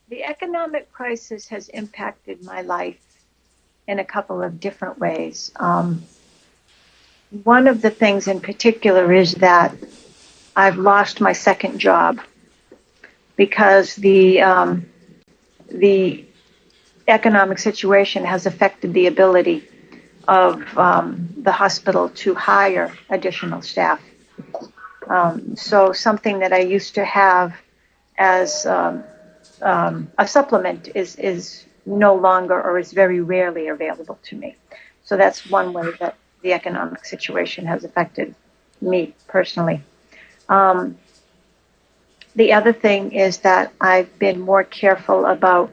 The economic crisis has impacted my life in a couple of different ways. One of the things in particular is that I've lost my second job because the economic situation has affected the ability of the hospital to hire additional staff. So something that I used to have as a supplement is no longer or is very rarely available to me. So that's one way that the economic situation has affected me personally. Um, the other thing is that I've been more careful about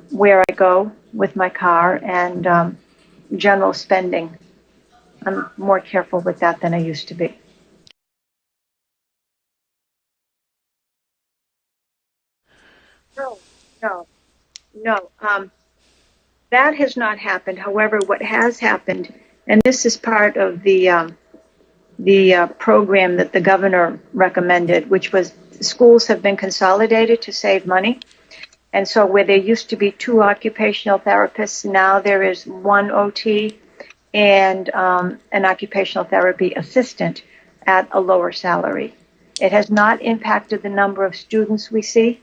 where I go with my car and general spending. I'm more careful with that than I used to be. No, no, no. That has not happened. However, what has happened, and this is part of the program that the governor recommended, which was schools have been consolidated to save money. And so where there used to be two occupational therapists, now there is one OT and an occupational therapy assistant at a lower salary. It has not impacted the number of students we see.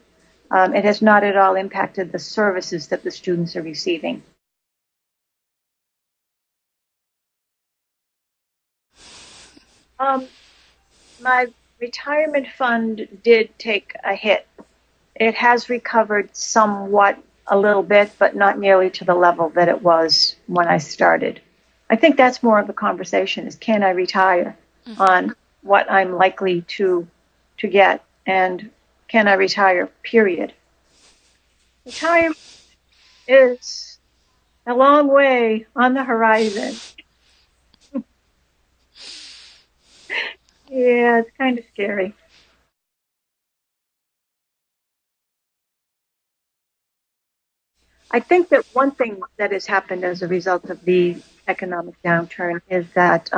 It has not at all impacted the services that the students are receiving. Um, my retirement fund did take a hit. It has recovered somewhat a little bit, but not nearly to the level that it was when I started. I think that's more of the conversation is can I retire on what I'm likely to get and can I retire, period. Retirement is a long way on the horizon. Yeah, it's kind of scary. I think that one thing that has happened as a result of the economic downturn is that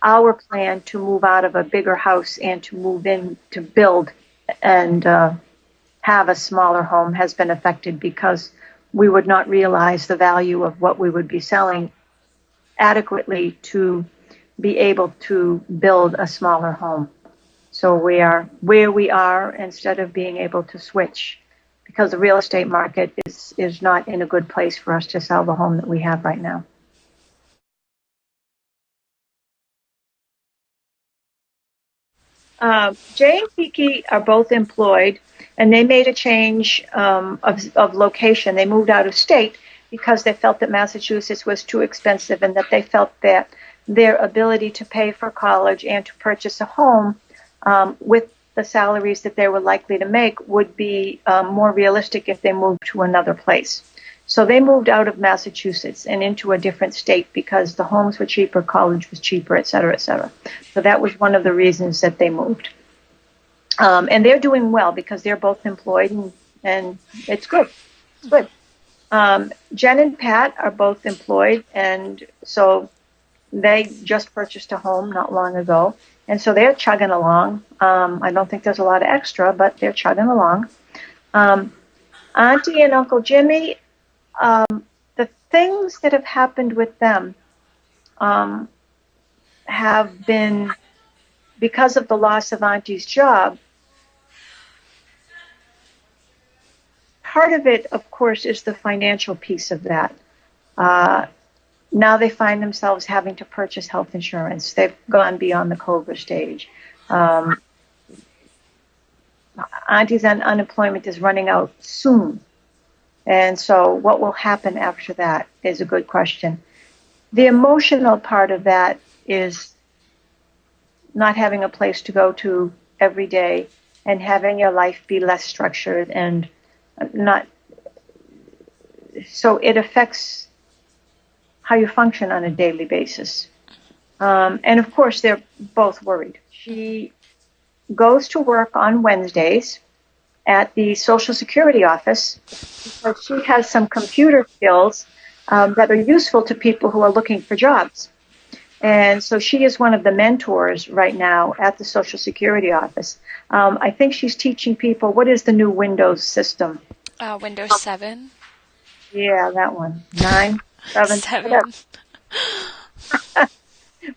our plan to move out of a bigger house and to move in to build and have a smaller home has been affected because we would not realize the value of what we would be selling adequately to be able to build a smaller home. So we are where we are instead of being able to switch because the real estate market is not in a good place for us to sell the home that we have right now. Jay and Kiki are both employed, and they made a change of location. They moved out of state because they felt that Massachusetts was too expensive and that they felt that their ability to pay for college and to purchase a home with the salaries that they were likely to make would be more realistic if they moved to another place. So they moved out of Massachusetts and into a different state because the homes were cheaper, college was cheaper, et cetera, et cetera. So that was one of the reasons that they moved. And they're doing well because they're both employed and it's good. It's good. Jen and Pat are both employed, and so they just purchased a home not long ago. And so they're chugging along. I don't think there's a lot of extra, but they're chugging along. Um, Auntie and Uncle Jimmy, the things that have happened with them um, have been because of the loss of Auntie's job. Part of it, of course, is the financial piece of that. Uh, Now they find themselves having to purchase health insurance. They've gone beyond the COBRA stage. Um, Auntie's unemployment is running out soon. And so what will happen after that is a good question. The emotional part of that is not having a place to go to every day and having your life be less structured and not so it affects how you function on a daily basis. And of course, they're both worried. She goes to work on Wednesdays at the Social Security office because she has some computer skills that are useful to people who are looking for jobs. And so she is one of the mentors right now at the Social Security office. I think she's teaching people, what is the new Windows system? Windows 7. Yeah, that one. 9, 7, whatever.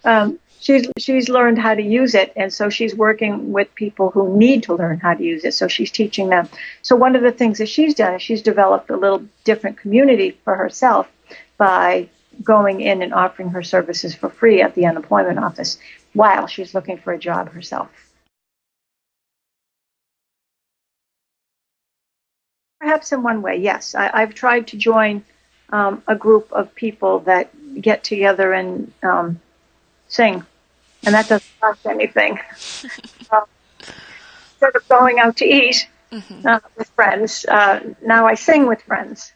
7. She's learned how to use it, and so she's working with people who need to learn how to use it. So she's teaching them. So one of the things that she's done is she's developed a little different community for herself by going in and offering her services for free at the unemployment office while she's looking for a job herself. Perhaps in one way, yes. I've tried to join a group of people that get together and sing, and that doesn't cost anything. Instead of going out to eat with friends, now I sing with friends.